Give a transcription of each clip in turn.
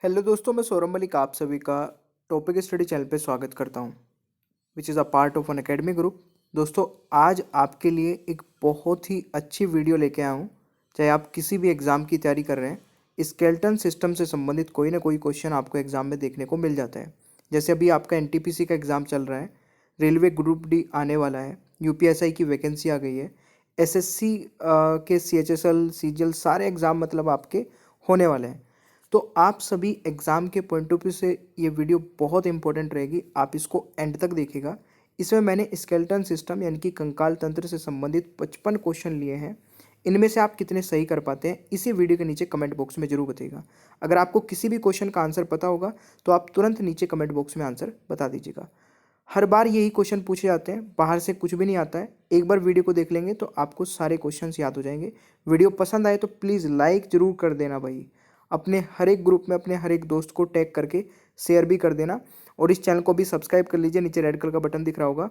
Hello दोस्तों, मैं सौरभ मलिक आप सभी का टॉपिक स्टडी चैनल पे स्वागत करता हूँ which is a part of N academy group. दोस्तों, आज आपके लिए एक बहुत ही अच्छी वीडियो लेके आया हूँ। चाहे आप किसी भी एग्ज़ाम की तैयारी कर रहे हैं, स्केलेटन सिस्टम से संबंधित कोई ना कोई क्वेश्चन आपको एग्ज़ाम में देखने को मिल जाता है। जैसे अभी आपका एनटीपीसी का एग्ज़ाम चल रहा है, रेलवे ग्रुप डी आने वाला है, यूपीएसआई की वैकेंसी आ गई है, एसएससी के सीएचएसएल सीजीएल सारे एग्ज़ाम मतलब आपके होने वाले हैं। तो आप सभी एग्ज़ाम के पॉइंट ऑफ व्यू से ये वीडियो बहुत इंपॉर्टेंट रहेगी, आप इसको एंड तक देखिएगा। इसमें मैंने स्केलेटन सिस्टम यानी कि कंकाल तंत्र से संबंधित 55 क्वेश्चन लिए हैं। इनमें से आप कितने सही कर पाते हैं, इसी वीडियो के नीचे कमेंट बॉक्स में जरूर बताइएगा। अगर आपको किसी भी क्वेश्चन का आंसर पता होगा तो आप तुरंत नीचे कमेंट बॉक्स में आंसर बता दीजिएगा। हर बार यही क्वेश्चन पूछे जाते हैं, बाहर से कुछ भी नहीं आता है। एक बार वीडियो को देख लेंगे तो आपको सारे क्वेश्चंस याद हो जाएंगे। वीडियो पसंद आए तो प्लीज़ लाइक ज़रूर कर देना भाई। अपने हर एक ग्रुप में अपने हर एक दोस्त को टैग करके शेयर भी कर देना, और इस चैनल को भी सब्सक्राइब कर लीजिए। नीचे रेड कलर का बटन दिख रहा होगा,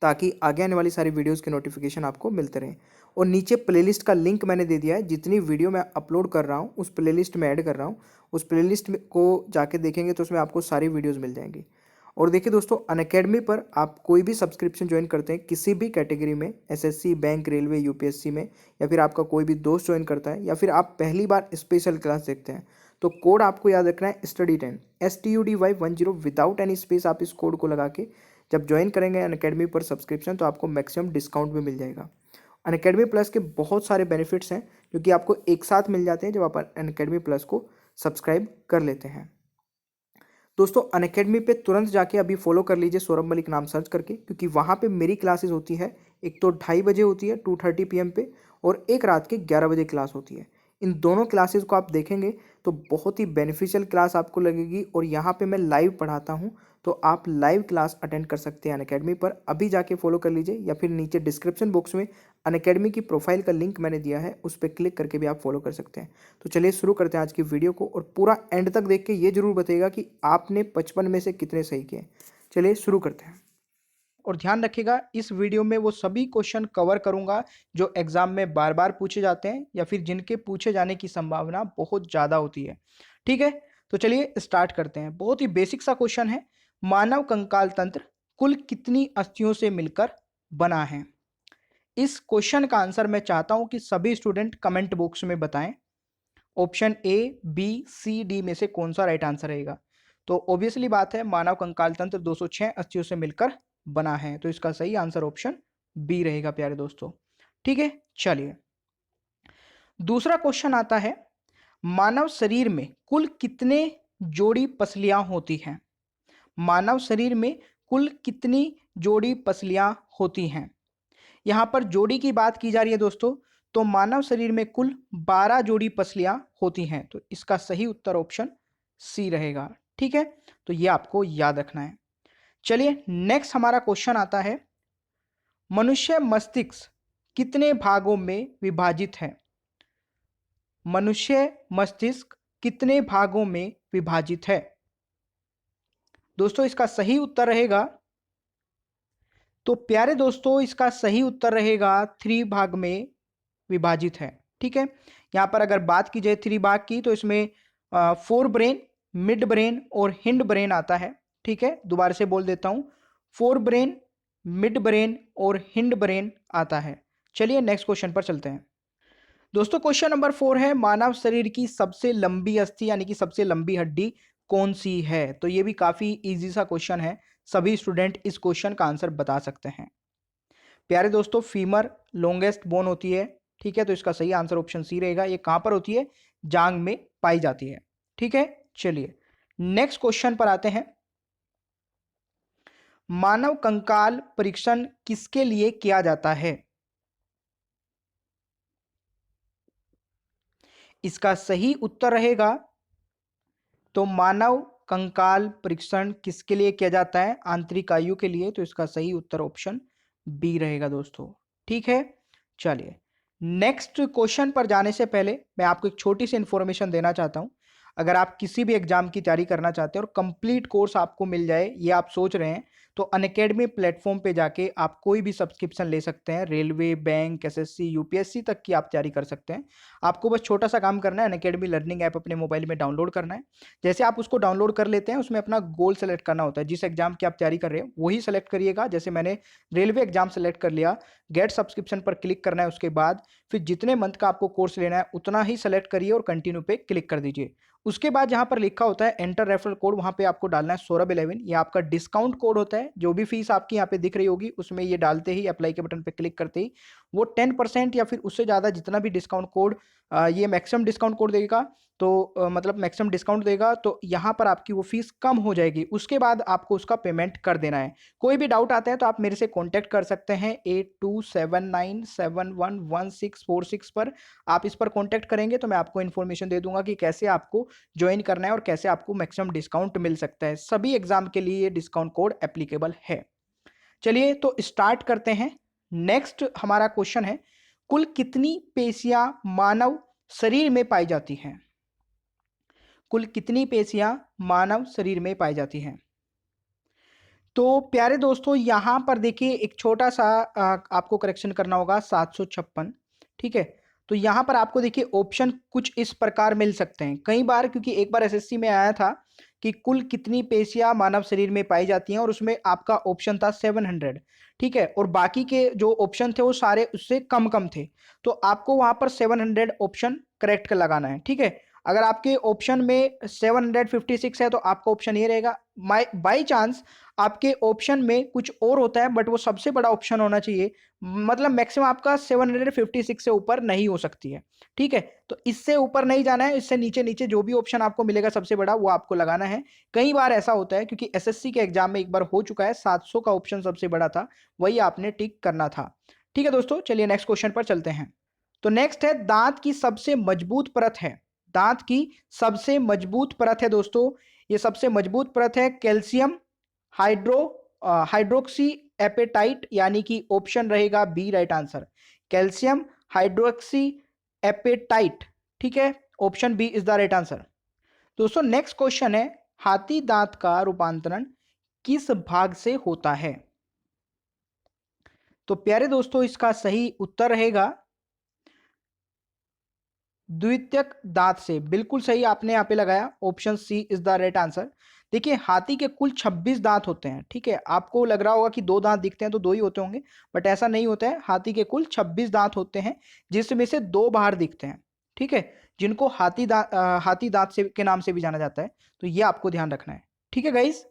ताकि आगे आने वाली सारी वीडियोस के नोटिफिकेशन आपको मिलते रहें। और नीचे प्लेलिस्ट का लिंक मैंने दे दिया है, जितनी वीडियो मैं अपलोड कर रहा हूँ उस प्लेलिस्ट में ऐड कर रहा हूँ। उस प्लेलिस्ट को जाके देखेंगे तो उसमें आपको सारी वीडियोज़ मिल जाएंगी। और देखिए दोस्तों, अनअकैडमी पर आप कोई भी सब्सक्रिप्शन ज्वाइन करते हैं किसी भी कैटेगरी में, एसएससी, बैंक, रेलवे, यूपीएससी में, या फिर आपका कोई भी दोस्त ज्वाइन करता है, या फिर आप पहली बार स्पेशल क्लास देखते हैं, तो कोड आपको याद रखना है STUDY10 STUDY10। Without any space आप इस कोड को लगा के जब ज्वाइन करेंगे अनअकैडमी पर सब्सक्रिप्शन, तो आपको मैक्सिमम डिस्काउंट भी मिल जाएगा। अनअकैडमी प्लस के बहुत सारे बेनिफिट्स हैं जो कि आपको एक साथ मिल जाते हैं जब आप अनअकैडमी प्लस को सब्सक्राइब कर लेते हैं। दोस्तों, अनअकैडमी पे तुरंत जाके अभी फॉलो कर लीजिए, सौरभ मलिक नाम सर्च करके, क्योंकि वहाँ पे मेरी क्लासेस होती है। एक तो 2:30 बजे होती है 2:30 PM पे, और एक रात के 11 बजे क्लास होती है। इन दोनों क्लासेस को आप देखेंगे तो बहुत ही बेनिफिशियल क्लास आपको लगेगी। और यहाँ पे मैं लाइव पढ़ाता हूँ, तो आप लाइव क्लास अटेंड कर सकते हैं अनअकैडमी पर। अभी जाके फॉलो कर लीजिए, या फिर नीचे डिस्क्रिप्शन बॉक्स में अनअकैडमी की प्रोफाइल का लिंक मैंने दिया है, उस पर क्लिक करके भी आप फॉलो कर सकते हैं। तो चलिए शुरू करते हैं आज की वीडियो को, और पूरा एंड तक देख के ये जरूर बताइएगा कि आपने 55 में से कितने सही किए। चलिए शुरू करते हैं। और ध्यान रखिएगा, इस वीडियो में वो सभी क्वेश्चन कवर करूंगा जो एग्जाम में बार बार पूछे जाते हैं, या फिर जिनके पूछे जाने की संभावना बहुत ज़्यादा होती है। ठीक है, तो चलिए स्टार्ट करते हैं। बहुत ही बेसिक सा क्वेश्चन है, मानव कंकाल तंत्र कुल कितनी अस्थियों से मिलकर बना है। इस क्वेश्चन का आंसर मैं चाहता हूं कि सभी स्टूडेंट कमेंट बॉक्स में बताएं। Option A, B, C, D में से कौन सा राइट आंसर रहेगा। तो ऑब्वियसली बात है, मानव कंकाल तंत्र 206 अस्थियों से मिलकर बना है, तो इसका सही आंसर ऑप्शन बी रहेगा प्यारे दोस्तों। ठीक है, चलिए दूसरा क्वेश्चन आता है, मानव शरीर में कुल कितने जोड़ी पसलियां होती हैं। मानव शरीर में कुल कितनी जोड़ी पसलियां होती हैं। यहां पर जोड़ी की बात की जा रही है दोस्तों, तो मानव शरीर में कुल 12 जोड़ी पसलियां होती हैं, तो इसका सही उत्तर ऑप्शन सी रहेगा। ठीक है, तो यह आपको याद रखना है। चलिए नेक्स्ट हमारा क्वेश्चन आता है, मनुष्य मस्तिष्क कितने भागों में विभाजित है। मनुष्य मस्तिष्क कितने भागों में विभाजित है। दोस्तों, इसका सही उत्तर रहेगा, तो प्यारे दोस्तों इसका सही उत्तर रहेगा 3 भाग में विभाजित है। ठीक है, यहां पर अगर बात की जाए 3 भाग की, तो इसमें फोर ब्रेन, मिड ब्रेन और हिंड ब्रेन आता है। ठीक है, दोबारा से बोल देता हूं, फोर ब्रेन, मिड ब्रेन और हिंड ब्रेन आता है। चलिए नेक्स्ट क्वेश्चन पर चलते हैं। दोस्तों, क्वेश्चन नंबर 4 है, मानव शरीर की सबसे लंबी अस्थि यानी कि सबसे लंबी हड्डी कौन सी है। तो ये भी काफी इजी सा क्वेश्चन है, सभी स्टूडेंट इस क्वेश्चन का आंसर बता सकते हैं। प्यारे दोस्तों, फीमर लॉन्गेस्ट बोन होती है। ठीक है, तो इसका सही आंसर ऑप्शन सी रहेगा। ये कहां पर होती है, जांग में पाई जाती है। ठीक है, चलिए नेक्स्ट क्वेश्चन पर आते हैं, मानव कंकाल परीक्षण किसके लिए किया जाता है। इसका सही उत्तर रहेगा, तो मानव कंकाल परीक्षण किसके लिए किया जाता है, आंतरिक आयु के लिए, तो इसका सही उत्तर ऑप्शन बी रहेगा दोस्तों। ठीक है, चलिए नेक्स्ट क्वेश्चन पर जाने से पहले मैं आपको एक छोटी सी इंफॉर्मेशन देना चाहता हूं। अगर आप किसी भी एग्जाम की तैयारी करना चाहते हैं और कंप्लीट कोर्स आपको मिल जाए, ये आप सोच रहे हैं, तो अनअकैडमी प्लेटफॉर्म पे जाके आप कोई भी सब्सक्रिप्शन ले सकते हैं। रेलवे, बैंक, एसएससी, यूपीएससी तक की आप तैयारी कर सकते हैं। आपको बस छोटा सा काम करना है, अनअकैडमी लर्निंग ऐप अपने मोबाइल में डाउनलोड करना है। जैसे आप उसको डाउनलोड कर लेते हैं, उसमें अपना गोल सेलेक्ट करना होता है, जिस एग्जाम की आप तैयारी कर रहे हैं वही सेलेक्ट करिएगा। जैसे मैंने रेलवे एग्जाम सेलेक्ट कर लिया, गेट सब्सक्रिप्शन पर क्लिक करना है। उसके बाद फिर जितने मंथ का आपको कोर्स लेना है उतना ही सेलेक्ट करिए और कंटिन्यू पे क्लिक कर दीजिए। उसके बाद जहां पर लिखा होता है एंटर रेफरल कोड, वहां पे आपको डालना है सौरभ11। ये आपका डिस्काउंट कोड होता है। जो भी फीस आपकी यहाँ पे दिख रही होगी उसमें ये डालते ही, अप्लाई के बटन पे क्लिक करते ही वो 10% या फिर उससे ज़्यादा जितना भी डिस्काउंट कोड, ये मैक्सिमम डिस्काउंट कोड देगा। तो मतलब मैक्सिमम डिस्काउंट देगा, तो यहाँ पर आपकी वो फीस कम हो जाएगी। उसके बाद आपको उसका पेमेंट कर देना है। कोई भी डाउट आता है तो आप मेरे से कॉन्टैक्ट कर सकते हैं 8279711646 पर। आप इस पर कॉन्टैक्ट करेंगे तो मैं आपको इन्फॉर्मेशन दे दूंगा कि कैसे आपको ज्वाइन करना है और कैसे आपको मैक्सिमम डिस्काउंट मिल सकता है। सभी एग्जाम के लिए ये डिस्काउंट कोड एप्लीकेबल है। चलिए तो स्टार्ट करते हैं। नेक्स्ट हमारा क्वेश्चन है, कुल कितनी पेशियां मानव शरीर में पाई जाती हैं? कुल कितनी पेशियां मानव शरीर में पाई जाती हैं? तो प्यारे दोस्तों यहां पर देखिए एक छोटा सा आपको करेक्शन करना होगा, 756। ठीक है, तो यहां पर आपको देखिए ऑप्शन कुछ इस प्रकार मिल सकते हैं कई बार, क्योंकि एक बार एसएससी में आया था कि कुल कितनी पेशियां मानव शरीर में पाई जाती हैं और उसमें आपका ऑप्शन था 700। ठीक है, और बाकी के जो ऑप्शन थे वो सारे उससे कम कम थे। तो आपको वहां पर 700 ऑप्शन करेक्ट कर लगाना है। ठीक है, अगर आपके ऑप्शन में 756 है तो आपका ऑप्शन ये रहेगा। बाई चांस आपके ऑप्शन में कुछ और होता है बट वो सबसे बड़ा ऑप्शन होना चाहिए, मतलब मैक्सिमम आपका 756 से ऊपर नहीं हो सकती है। ठीक है, तो इससे ऊपर नहीं जाना है, इससे नीचे नीचे जो भी ऑप्शन आपको मिलेगा सबसे बड़ा वो आपको लगाना है। कई बार ऐसा होता है, क्योंकि एसएससी के एग्जाम में एक बार हो चुका है, 700 का ऑप्शन सबसे बड़ा था, वही आपने टिक करना था। ठीक है दोस्तों, चलिए नेक्स्ट क्वेश्चन पर चलते हैं। तो नेक्स्ट है, दांत की सबसे मजबूत परत है। दांत की सबसे मजबूत परत है दोस्तों, ये सबसे मजबूत परत है कैल्शियम हाइड्रो हाइड्रोक्सी एपेटाइट, यानी कि ऑप्शन रहेगा B right answer, calcium hydroxyapatite. ठीक है, option B is the right answer. दोस्तों नेक्स्ट क्वेश्चन है, हाथी दांत का रूपांतरण किस भाग से होता है? तो प्यारे दोस्तों इसका सही उत्तर रहेगा द्वितीयक दांत से। बिल्कुल सही आपने यहाँ पे लगाया, option C is the right answer. देखिए हाथी के कुल 26 दांत होते हैं। ठीक है, आपको लग रहा होगा कि दो दांत दिखते हैं तो दो ही होते होंगे, बट ऐसा नहीं होता है। हाथी के कुल 26 दांत होते हैं, जिसमें से दो बाहर दिखते हैं। ठीक है, जिनको हाथी दांत से के नाम से भी जाना जाता है, तो ये आपको ध्यान रखना है। ठीक है गाइस,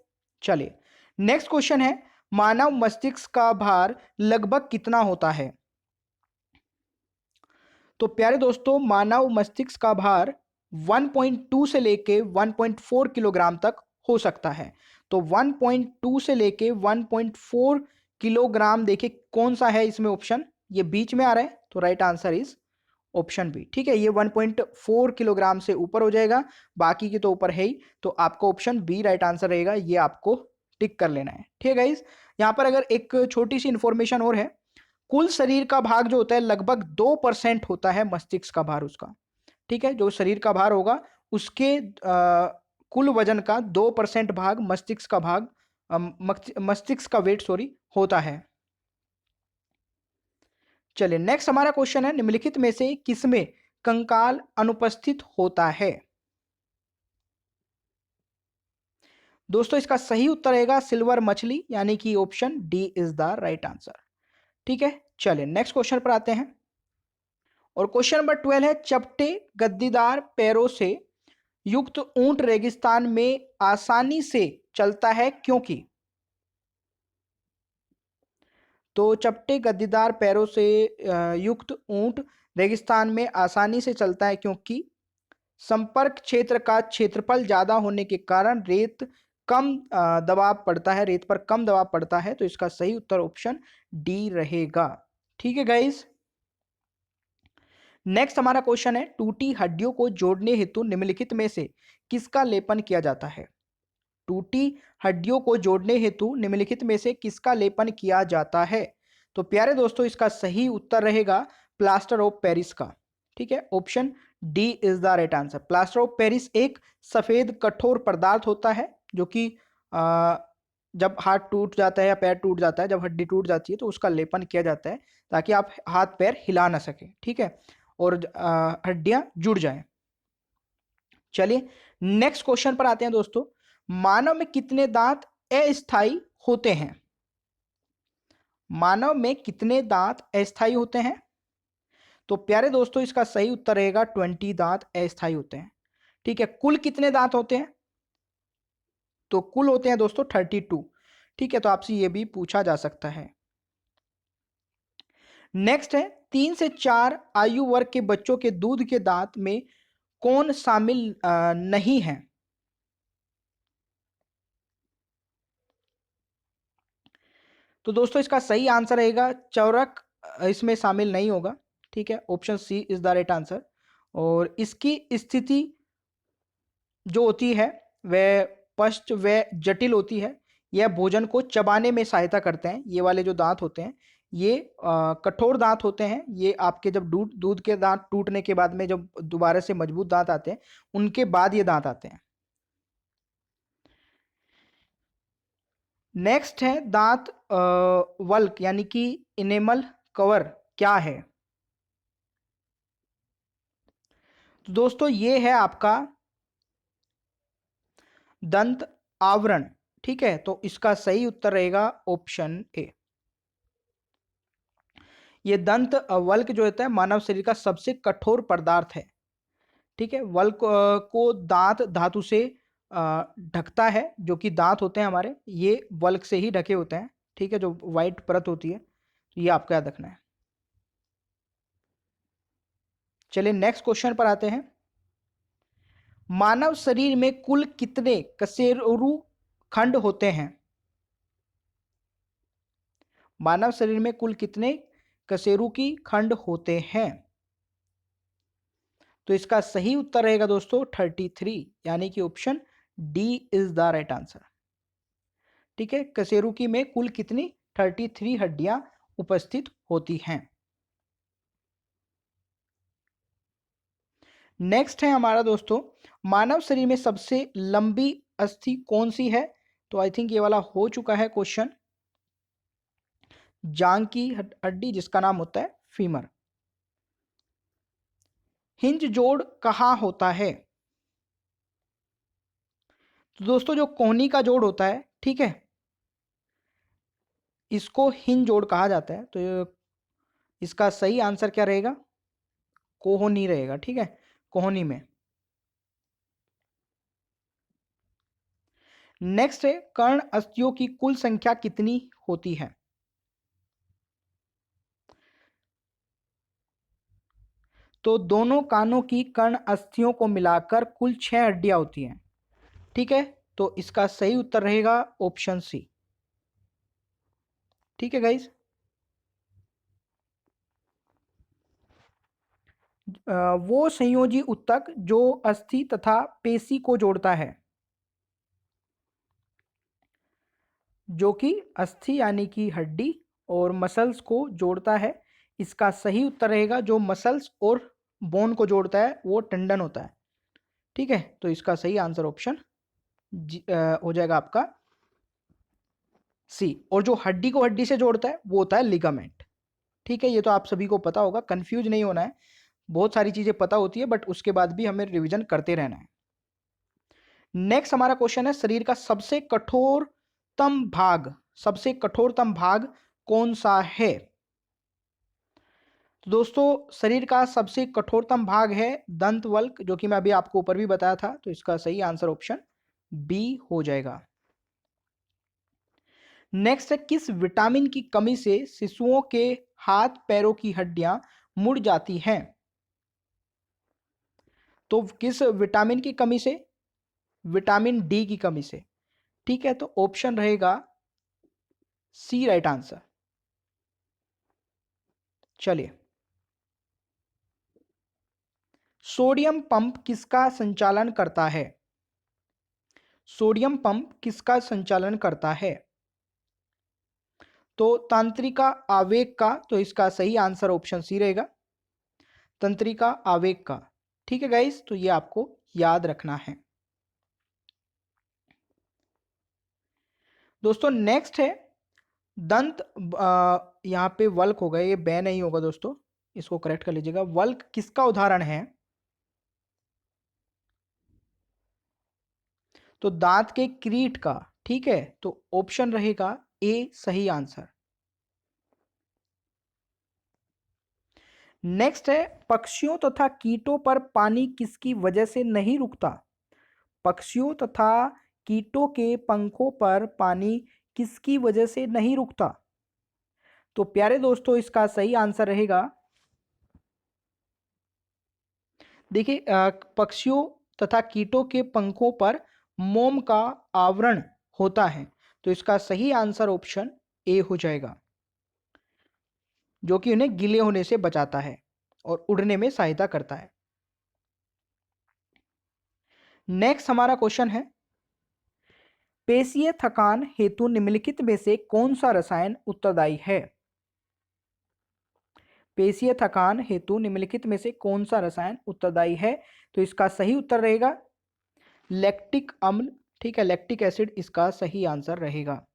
चलिए नेक्स्ट क्वेश्चन है, मानव मस्तिष्क का भार लगभग कितना होता है? तो प्यारे दोस्तों मानव मस्तिष्क का भार 1.2 से लेके 1.4 किलोग्राम तक हो सकता है। तो 1.2 से लेके 1.4 किलोग्राम, देखिए कौन सा है इसमें ऑप्शन, ये बीच में आ रहा है, तो right answer is option B. ठीक है, ये 1.4 किलोग्राम से ऊपर हो जाएगा, बाकी की तो ऊपर है ही, तो आपका ऑप्शन बी राइट आंसर रहेगा। ये आपको टिक कर लेना है। ठीक है गाइस, यहाँ पर अगर एक छोटी सी इंफॉर्मेशन और है, कुल शरीर का भाग जो होता है लगभग 2% होता है मस्तिष्क का भार उसका। ठीक है, जो शरीर का भार होगा उसके कुल वजन का 2% भाग मस्तिष्क का भाग, मस्तिष्क का वेट सॉरी होता है। चलिए नेक्स्ट हमारा क्वेश्चन है, निम्नलिखित में से किसमें कंकाल अनुपस्थित होता है? दोस्तों इसका सही उत्तर रहेगा सिल्वर मछली, यानी कि option D is the right answer. ठीक है, चलिए नेक्स्ट क्वेश्चन पर आते हैं, और क्वेश्चन नंबर 12 है, चपटे गद्दीदार पैरों से युक्त ऊंट रेगिस्तान में आसानी से चलता है क्योंकि? तो चपटे गद्दीदार पैरों से युक्त ऊंट रेगिस्तान में आसानी से चलता है क्योंकि संपर्क क्षेत्र का क्षेत्रफल ज्यादा होने के कारण रेत कम दबाव पड़ता है, रेत पर कम दबाव पड़ता है। तो इसका सही उत्तर ऑप्शन डी रहेगा। ठीक है गाइस, नेक्स्ट हमारा क्वेश्चन है, टूटी हड्डियों को जोड़ने हेतु निम्नलिखित में से किसका लेपन किया जाता है? टूटी हड्डियों को जोड़ने हेतु निम्नलिखित में से किसका लेपन किया जाता है? तो प्यारे दोस्तों इसका सही उत्तर रहेगा प्लास्टर ऑफ पेरिस का। ठीक है, option D is the right answer. Plaster of Paris एक सफेद कठोर पदार्थ होता है, जो कि जब हाथ टूट जाता है या पैर टूट जाता है, जब हड्डी टूट जाती है तो उसका लेपन किया जाता है ताकि आप हाथ पैर हिला ना सके। ठीक है, और हड्डियां जुड़ जाएं। चलिए नेक्स्ट क्वेश्चन पर आते हैं दोस्तों। मानव में कितने दांत अस्थायी होते हैं? मानव में कितने दांत अस्थायी होते हैं? तो प्यारे दोस्तों इसका सही उत्तर रहेगा 20 दांत अस्थायी होते हैं। ठीक है, कुल कितने दांत होते हैं? तो कुल होते हैं दोस्तों 32। ठीक है, तो आपसे यह भी पूछा जा सकता है। नेक्स्ट है 3 से 4 आयु वर्ग के बच्चों के दूध के दांत में कौन शामिल नहीं है? तो दोस्तों इसका सही आंसर रहेगा चौरक इसमें शामिल नहीं होगा। ठीक है, option C is the right answer. और इसकी स्थिति जो होती है वह पश्च व जटिल होती है। यह भोजन को चबाने में सहायता करते हैं। ये वाले जो दांत होते हैं ये कठोर दांत होते हैं। ये आपके जब दूध दूध के दांत टूटने के बाद में जब दोबारा से मजबूत दांत आते हैं उनके बाद ये दांत आते हैं। नेक्स्ट है दांत वल्क यानी कि इनेमल कवर क्या है? तो दोस्तों ये है आपका दंत आवरण। ठीक है, तो इसका सही उत्तर रहेगा ऑप्शन ए। ये दंत वल्क जो होता है मानव शरीर का सबसे कठोर पदार्थ है। ठीक है, वल्क को दांत धातु से ढकता है। जो कि दांत होते हैं हमारे ये वल्क से ही ढके होते हैं। ठीक है, जो वाइट परत होती है, तो ये आपको याद रखना है। चलिए नेक्स्ट क्वेश्चन पर आते हैं। मानव शरीर में कुल कितने कशेरुक खंड होते हैं? मानव शरीर में कुल कितने कशेरुकी खंड होते हैं? तो इसका सही उत्तर रहेगा दोस्तों 33 यानी कि option D is the right answer. ठीक है, कशेरुकी में कुल कितनी 33 हड्डियां उपस्थित होती हैं। नेक्स्ट है हमारा दोस्तों मानव शरीर में सबसे लंबी अस्थि कौन सी है? तो आई थिंक ये वाला हो चुका है क्वेश्चन। जांग की हड्डी जिसका नाम होता है फीमर। हिंज जोड़ कहाँ होता है? तो दोस्तों जो कोहनी का जोड़ होता है, ठीक है, इसको हिंज जोड़ कहा जाता है। तो इसका सही आंसर क्या रहेगा? कोहनी रहेगा। ठीक है, कोहनी में। नेक्स्ट है कर्ण अस्थियों की कुल संख्या कितनी होती है? तो दोनों कानों की कर्ण अस्थियों को मिलाकर कुल 6 हड्डियां होती हैं। ठीक है, तो इसका सही उत्तर रहेगा ऑप्शन सी। ठीक है गाइस, वो संयोजी ऊतक जो अस्थि तथा पेशी को जोड़ता है। जो कि अस्थि यानी कि हड्डी और मसल्स को जोड़ता है। इसका सही उत्तर रहेगा जो मसल्स और बोन को जोड़ता है वो टेंडन होता है। ठीक है, तो इसका सही आंसर ऑप्शन हो जाएगा आपका सी। और जो हड्डी को हड्डी से जोड़ता है वो होता है लिगामेंट। ठीक है, ये तो आप सभी को पता होगा, कंफ्यूज नहीं होना है। बहुत सारी चीजें पता होती है बट उसके बाद भी हमें रिवीजन करते रहना है। नेक्स्ट हमारा क्वेश्चन है शरीर का सबसे कठोरतम भाग, सबसे कठोरतम भाग कौन सा है? तो दोस्तों शरीर का सबसे कठोरतम भाग है दंतवल्क, जो कि मैं अभी आपको ऊपर भी बताया था। तो इसका सही आंसर ऑप्शन बी हो जाएगा। नेक्स्ट है किस विटामिन की कमी से शिशुओं के हाथ पैरों की हड्डियां मुड़ जाती हैं? तो किस विटामिन की कमी से? विटामिन डी की कमी से। ठीक है, तो ऑप्शन रहेगा सी राइट आंसर। चलिए सोडियम पंप किसका संचालन करता है? सोडियम पंप किसका संचालन करता है? तो तंत्रिका आवेग का। तो इसका सही आंसर ऑप्शन सी रहेगा, तंत्रिका आवेग का। ठीक है गाइस, तो ये आपको याद रखना है। दोस्तों नेक्स्ट है दंत यहाँ पे वल्क होगा, ये बै नहीं होगा दोस्तों। इसको करेक्ट कर लीजिएगा। वल्क किसका उदाहरण है? तो दांत के क्रीट का। ठीक है, तो ऑप्शन रहेगा ए सही आंसर। नेक्स्ट है, पक्षियों तथा कीटों पर पानी किसकी वजह से नहीं रुकता? पक्षियों तथा कीटों के पंखों पर पानी किसकी वजह से नहीं रुकता? तो प्यारे दोस्तों, इसका सही आंसर रहेगा, देखिए, पक्षियों तथा कीटों के पंखों पर मोम का आवरण होता है। तो इसका सही आंसर ऑप्शन ए हो जाएगा, जो कि उन्हें गीले होने से बचाता है और उड़ने में सहायता करता है। नेक्स्ट हमारा क्वेश्चन है, पेशीय थकान हेतु निम्नलिखित में से कौन सा रसायन उत्तरदायी है? पेशीय थकान हेतु निम्नलिखित में से कौन सा रसायन उत्तरदायी है? तो इसका सही उत्तर रहेगा लैक्टिक अम्ल। ठीक है, लैक्टिक एसिड इसका सही आंसर रहेगा।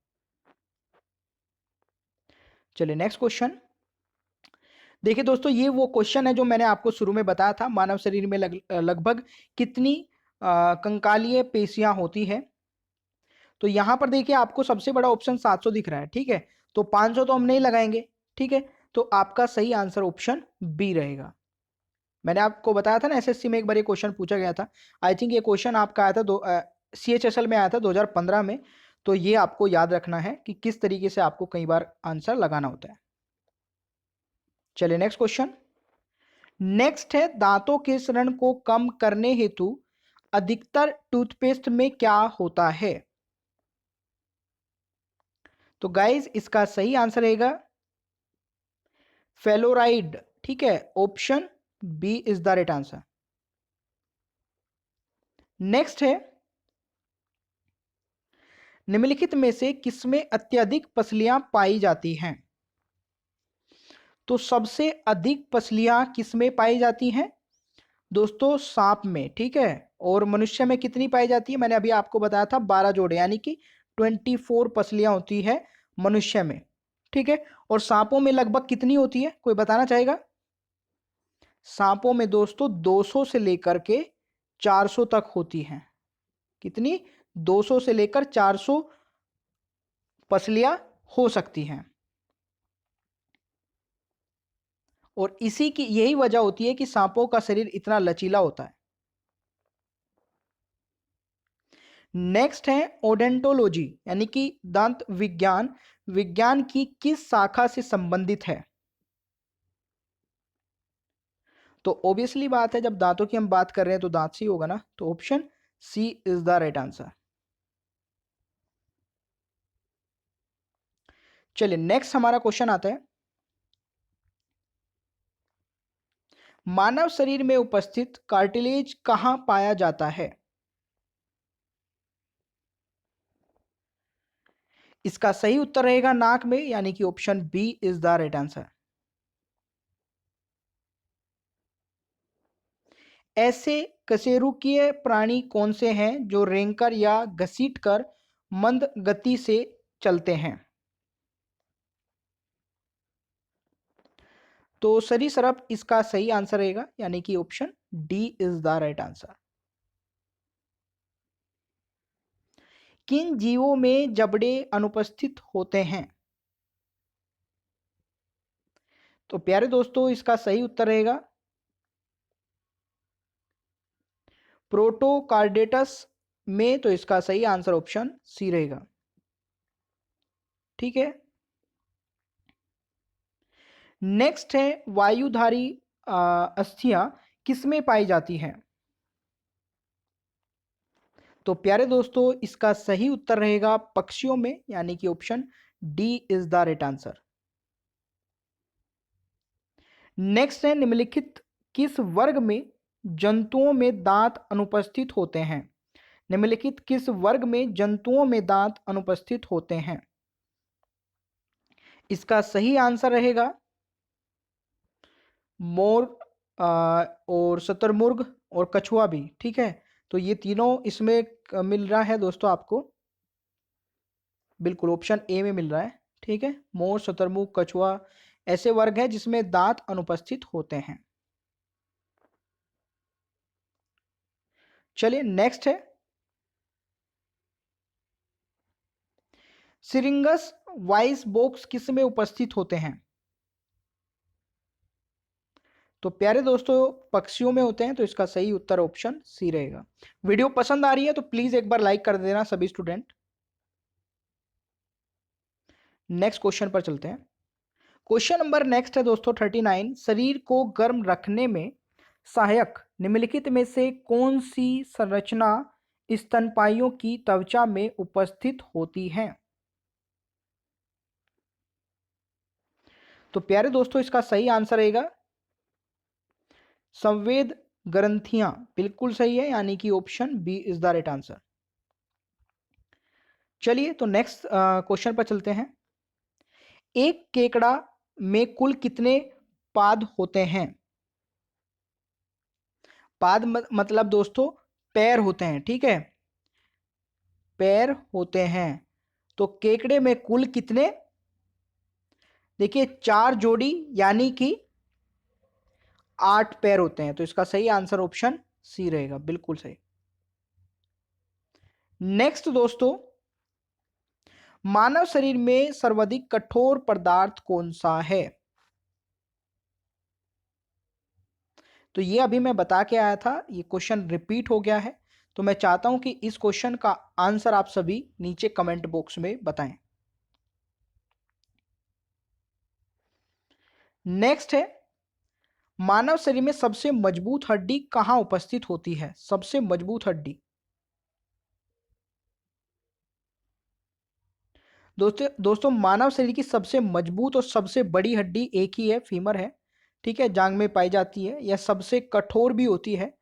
चलिए नेक्स्ट क्वेश्चन। देखिए दोस्तों, ये वो क्वेश्चन है जो मैंने आपको शुरू में बताया था, मानव शरीर में लगभग कितनी कंकालीय पेशियां होती है। तो यहां पर देखिए, आपको सबसे बड़ा ऑप्शन 700 दिख रहा है। ठीक है, तो 500 तो हम नहीं लगाएंगे। ठीक है, तो आपका सही आंसर ऑप्शन बी रहेगा। मैंने आपको बताया था ना, एसएससी में एक बार ये क्वेश्चन पूछा गया था। आई थिंक ये क्वेश्चन आपका आया था CHSL में आया था 2015 में। तो ये आपको याद रखना है कि किस तरीके से आपको कई बार आंसर लगाना होता है। चलिए नेक्स्ट क्वेश्चन। नेक्स्ट है, दांतों के सड़न को कम करने हेतु अधिकतर टूथपेस्ट में क्या होता है? तो गाइस, इसका सही आंसर रहेगा फ्लोराइड। ठीक है, option B is the right answer. Next है, निम्नलिखित में से किसमें अत्यधिक पसलियां पाई जाती हैं? तो सबसे अधिक पसलियां किसमें पाई जाती हैं? दोस्तों, सांप में। ठीक है, और मनुष्य में कितनी पाई जाती है? मैंने अभी आपको बताया था 12 जोड़े, यानी कि 24 पसलियां होती है मनुष्य में। ठीक है, और सांपों में लगभग कितनी होती है, कोई बताना चाहेगा? सांपों में दोस्तों 200 से लेकर के 400 तक होती हैं। कितनी? 200 से लेकर 400 पसलियां हो सकती हैं। और इसी की यही वजह होती है कि सांपों का शरीर इतना लचीला होता है। नेक्स्ट है, ओडेंटोलॉजी यानी कि दांत विज्ञान, विज्ञान की किस शाखा से संबंधित है? तो ऑब्वियसली बात है, जब दांतों की हम बात कर रहे हैं तो दांत से ही होगा ना। तो option C is the right answer. चलिए नेक्स्ट हमारा क्वेश्चन आता है, मानव शरीर में उपस्थित कार्टिलेज कहां पाया जाता है? इसका सही उत्तर रहेगा नाक में, यानी कि option B is the right answer. ऐसे कशेरुकीय प्राणी कौन से हैं जो रेंगकर या घसीटकर मंद गति से चलते हैं? तो सरीसृप इसका सही आंसर रहेगा, यानी कि option D is the right answer. किन जीवों में जबड़े अनुपस्थित होते हैं? तो प्यारे दोस्तों, इसका सही उत्तर रहेगा प्रोटोकार्डेटस में। तो इसका सही आंसर ऑप्शन सी रहेगा। ठीक है, नेक्स्ट है, वायुधारी अस्थियां किसमें पाई जाती हैं? तो प्यारे दोस्तों, इसका सही उत्तर रहेगा पक्षियों में, यानी कि option D is the right answer. Next है, निम्नलिखित किस वर्ग में जंतुओं में दांत अनुपस्थित होते हैं? निम्नलिखित किस वर्ग में जंतुओं में दांत अनुपस्थित होते हैं? इसका सही आंसर रहेगा मोर, और शुतुरमुर्ग और कछुआ भी। ठीक है, तो ये तीनों इसमें मिल रहा है दोस्तों आपको, बिल्कुल ऑप्शन ए में मिल रहा है। ठीक है, मोर, शुतुरमुर्ग, कछुआ, ऐसे वर्ग हैं जिसमें दांत अनुपस्थित होते हैं। चलिए नेक्स्ट है सिरिंगस वाइस बॉक्स किस में उपस्थित होते हैं? तो प्यारे दोस्तों पक्षियों में होते हैं, तो इसका सही उत्तर ऑप्शन सी रहेगा। वीडियो पसंद आ रही है तो प्लीज एक बार लाइक कर देना सभी स्टूडेंट। नेक्स्ट क्वेश्चन पर चलते हैं। क्वेश्चन नंबर नेक्स्ट है दोस्तों 39। शरीर को गर्म रखने में सहायक निम्नलिखित में से कौन सी संरचना स्तनपाइयों की त्वचा में उपस्थित होती है? तो प्यारे दोस्तों इसका सही आंसर रहेगा संवेद ग्रंथियां, बिल्कुल सही है, यानी कि option B is the right answer. चलिए तो नेक्स्ट क्वेश्चन पर चलते हैं। एक केकड़ा में कुल कितने पाद होते हैं? पाद मतलब दोस्तों पैर होते हैं, ठीक है, पैर होते हैं। तो केकड़े में कुल कितने? देखिए 4 जोड़ी, यानी कि 8 पैर होते हैं। तो इसका सही आंसर ऑप्शन सी रहेगा, बिल्कुल सही। नेक्स्ट दोस्तों, मानव शरीर में सर्वाधिक कठोर पदार्थ कौन सा है? तो ये अभी मैं बता के आया था, ये क्वेश्चन रिपीट हो गया है। तो मैं चाहता हूं कि इस क्वेश्चन का आंसर आप सभी नीचे कमेंट बॉक्स में बताएं। नेक्स्ट है मानव शरीर में सबसे मजबूत हड्डी कहां उपस्थित होती है? सबसे मजबूत हड्डी दोस्तों मानव शरीर की सबसे मजबूत और सबसे बड़ी हड्डी एक ही है, फीमर है, ठीक है, जांग में पाई जाती है। यह सबसे कठोर भी होती है,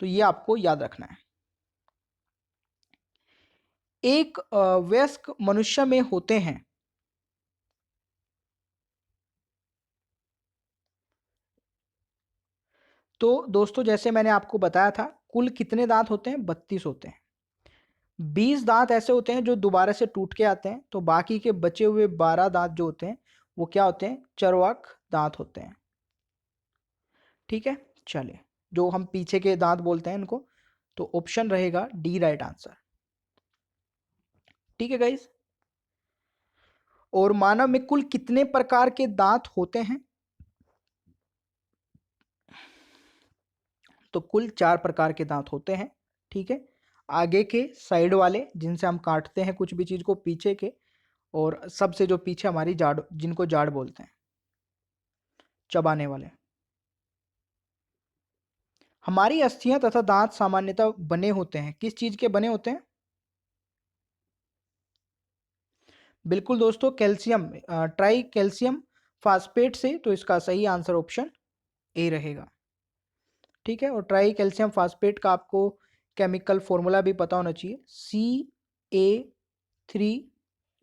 तो यह आपको याद रखना है। एक वयस्क मनुष्य में होते हैं तो दोस्तों जैसे मैंने आपको बताया था, कुल कितने दांत होते हैं? 32 होते हैं। 20 दांत ऐसे होते हैं जो दोबारा से टूट के आते हैं, तो बाकी के बचे हुए 12 दांत जो होते हैं वो क्या होते हैं? चरवाक दांत होते हैं, ठीक है। चलिए, जो हम पीछे के दांत बोलते हैं इनको, तो ऑप्शन रहेगा डी राइट आंसर, ठीक है गाइस। और मानव में कुल कितने प्रकार के दांत होते हैं? तो कुल 4 प्रकार के दांत होते हैं, ठीक है। आगे के साइड वाले जिनसे हम काटते हैं कुछ भी चीज को, पीछे के, और सबसे जो पीछे हमारी जाड़, जिनको जाड़ बोलते हैं, चबाने वाले। हमारी अस्थियां तथा दांत सामान्यतः बने होते हैं, किस चीज के बने होते हैं? बिल्कुल दोस्तों, कैल्शियम, ट्राई कैल्शियम फास्फेट से। तो इसका सही आंसर ऑप्शन ए रहेगा, ठीक है। और ट्राई कैल्शियम फास्फेट का आपको केमिकल फॉर्मूला भी पता होना चाहिए, CA3,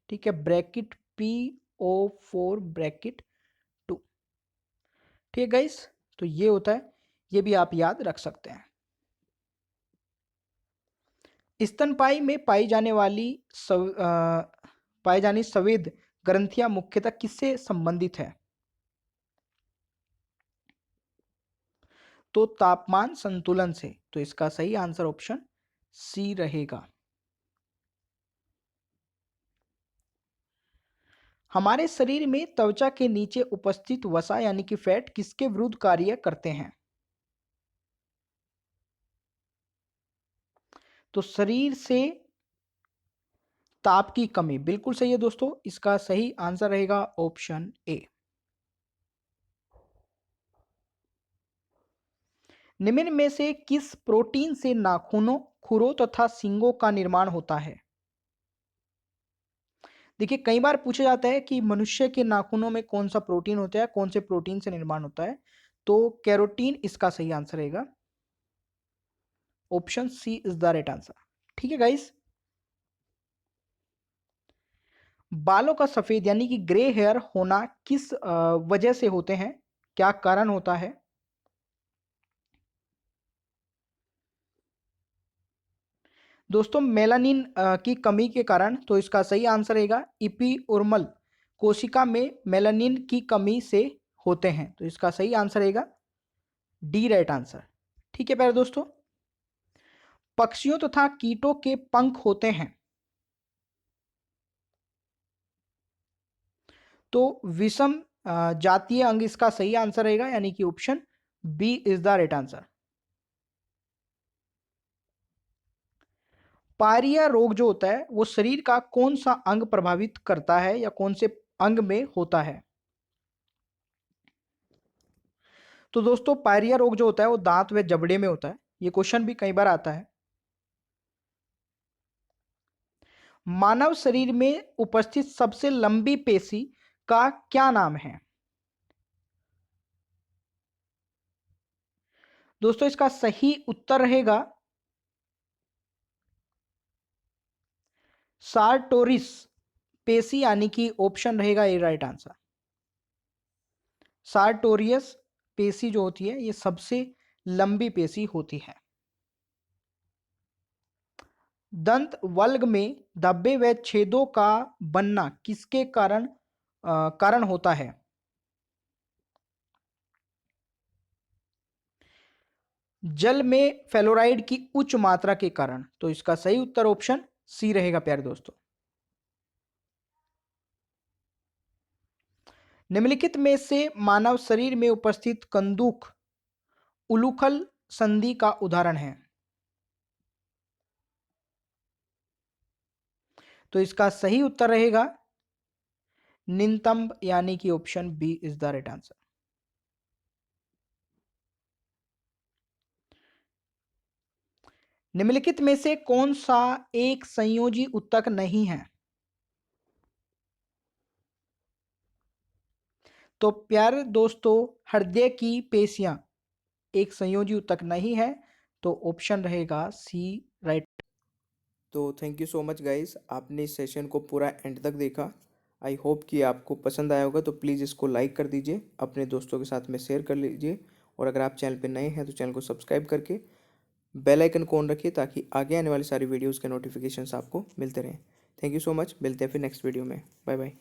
ठीक है, ब्रैकेट PO4 ब्रैकेट 2, ठीक है गाइस। तो ये होता है, ये भी आप याद रख सकते हैं। स्तनपायी में पाई जानी संवेद ग्रंथियां मुख्यतः किससे संबंधित है? तो तापमान संतुलन से। तो इसका सही आंसर ऑप्शन सी रहेगा। हमारे शरीर में त्वचा के नीचे उपस्थित वसा यानी कि फैट किसके विरुद्ध कार्य करते हैं? तो शरीर से ताप की कमी, बिल्कुल सही है दोस्तों। इसका सही आंसर रहेगा ऑप्शन ए। निम्न में से किस प्रोटीन से नाखूनों, खुरों तथा सींगों का निर्माण होता है? देखिए कई बार पूछा जाता है कि मनुष्य के नाखूनों में कौन सा प्रोटीन होता है, कौन से प्रोटीन से निर्माण होता है? तो कैरोटीन इसका सही आंसर रहेगा, option C is the right answer, ठीक है गाइस। बालों का सफेद यानी कि ग्रे हेयर होना किस वजह से होते हैं? क्या कारण होता है? दोस्तों मेलानिन की कमी के कारण। तो इसका सही आंसर रहेगा इपिओर्मल कोशिका में मेलानिन की कमी से होते हैं। तो इसका सही आंसर रहेगा डी, राइट आंसर। ठीक है प्यारे दोस्तों, पक्षियों तथा कीटों के पंख होते हैं, तो विषम जातीय अंग इसका सही आंसर रहेगा, यानी कि option B is the right answer. Pyorrhoea रोग जो होता है वो शरीर का कौन सा अंग प्रभावित करता है या कौन से अंग में होता है? तो दोस्तों पायरिया रोग जो होता है वो दांत व जबड़े में होता है। ये क्वेश्चन भी कई बार आता है। मानव शरीर में उपस्थित सबसे लंबी पेशी का क्या नाम है? दोस्तों इसका सही उत्तर रहेगा सार्टोरिस पेशी, यानी कि ऑप्शन रहेगा ए, राइट आंसर। सार्टोरियस पेशी जो होती है ये सबसे लंबी पेशी होती है। दंत वल्ग में धब्बे व छेदों का बनना किसके कारण होता है? जल में फ्लोराइड की उच्च मात्रा के कारण। तो इसका सही उत्तर ऑप्शन सी रहेगा प्यारे दोस्तों। निम्नलिखित में से मानव शरीर में उपस्थित कंदुक उलूखल संधि का उदाहरण है? तो इसका सही उत्तर रहेगा नितंब, यानी कि option B is the right answer. निम्नलिखित में से कौन सा एक संयोजी ऊतक नहीं है? तो प्यारे दोस्तों हृदय की पेशियां एक संयोजी ऊतक नहीं है, तो ऑप्शन रहेगा सी, राइट। तो thank you so much guys, आपने इस सेशन को पूरा एंड तक देखा। आई होप कि आपको पसंद आया होगा। तो प्लीज़ इसको लाइक कर दीजिए, अपने दोस्तों के साथ में शेयर कर लीजिए, और अगर आप चैनल पे नए हैं तो चैनल को सब्सक्राइब करके बेल आइकन को ऑन रखिए, ताकि आगे आने वाली सारी वीडियोज़ के नोटिफिकेशंस आपको मिलते रहें। थैंक यू सो मच, मिलते हैं फिर नेक्स्ट वीडियो में। Bye bye.